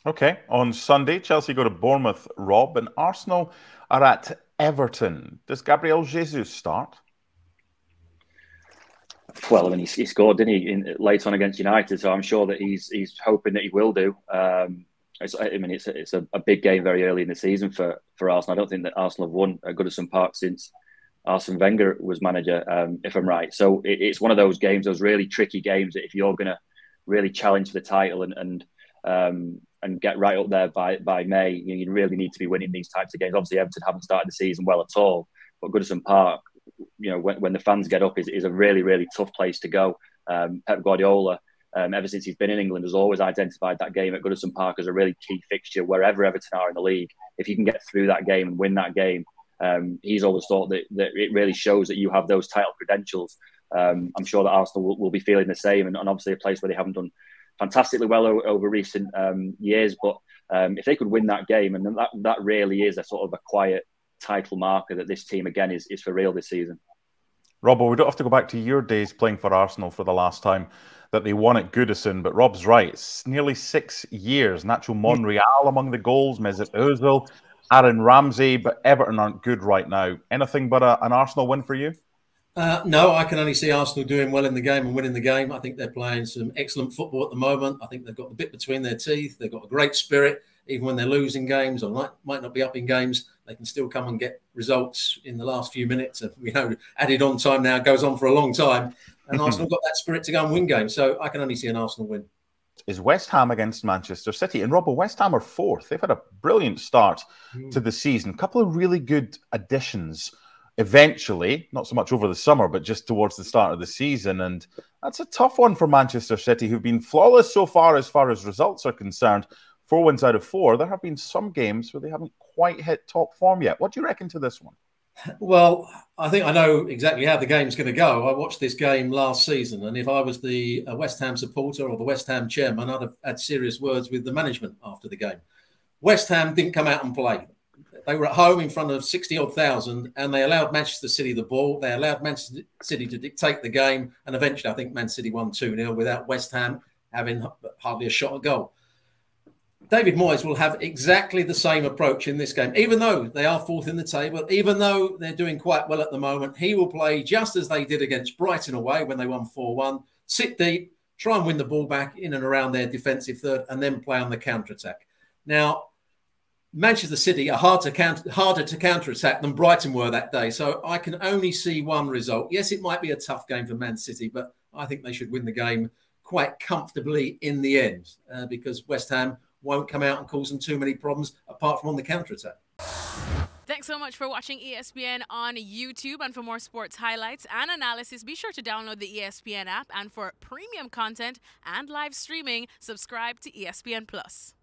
Okay, on Sunday, Chelsea go to Bournemouth, Rob, and Arsenal are at Everton. Does Gabriel Jesus start? Well, I mean, he scored, didn't he, late on against United? So I'm sure that he's hoping that he will do. It's a big game very early in the season for Arsenal. I don't think that Arsenal have won at Goodison Park since Arsene Wenger was manager, if I'm right. So it's one of those games, those really tricky games that if you're going to really challenge for the title and get right up there by May, you really need to be winning these types of games. Obviously, Everton haven't started the season well at all, but Goodison Park, when the fans get up, is a really, really tough place to go. Pep Guardiola, ever since he's been in England, has always identified that game at Goodison Park as a really key fixture wherever Everton are in the league. If you can get through that game and win that game, he's always thought that it really shows that you have those title credentials. I'm sure that Arsenal will be feeling the same, and obviously a place where they haven't done fantastically well over recent years. But if they could win that game, and that really is a sort of a quiet title marker that this team again is for real this season. Robbo, we don't have to go back to your days playing for Arsenal for the last time that they won at Goodison, but Rob's right. It's nearly 6 years. Nacho Monreal among the goals, Mesut Ozil, Aaron Ramsey, but Everton aren't good right now. Anything but an Arsenal win for you? No, I can only see Arsenal doing well in the game and winning the game. I think they're playing some excellent football at the moment. I think they've got the bit between their teeth. They've got a great spirit. Even when they're losing games or might not be up in games, they can still come and get results in the last few minutes. Added on time now goes on for a long time. And Arsenal got that spirit to go and win games. So I can only see an Arsenal win. Is West Ham against Manchester City. And Robbo, West Ham are fourth. They've had a brilliant start to the season. A couple of really good additions eventually, not so much over the summer, but just towards the start of the season. And that's a tough one for Manchester City, who've been flawless so far as results are concerned. 4 wins out of 4. There have been some games where they haven't quite hit top form yet. What do you reckon to this one? Well, I think I know exactly how the game's going to go. I watched this game last season, and if I was the West Ham supporter or the West Ham chairman, I'd have had serious words with the management after the game. West Ham didn't come out and play. They were at home in front of 60-odd thousand, and they allowed Manchester City the ball. They allowed Manchester City to dictate the game, and eventually I think Man City won 2-0 without West Ham having hardly a shot at goal. David Moyes will have exactly the same approach in this game. Even though they are fourth in the table, even though they're doing quite well at the moment, he will play just as they did against Brighton away when they won 4-1. Sit deep, try and win the ball back in and around their defensive third, and then play on the counter-attack. Now, Manchester City are harder to counter-attack than Brighton were that day. So I can only see one result. Yes, it might be a tough game for Man City, but I think they should win the game quite comfortably in the end because West Ham won't come out and cause them too many problems apart from on the counter-attack. Thanks so much for watching ESPN on YouTube. And for more sports highlights and analysis, be sure to download the ESPN app. And for premium content and live streaming, subscribe to ESPN Plus.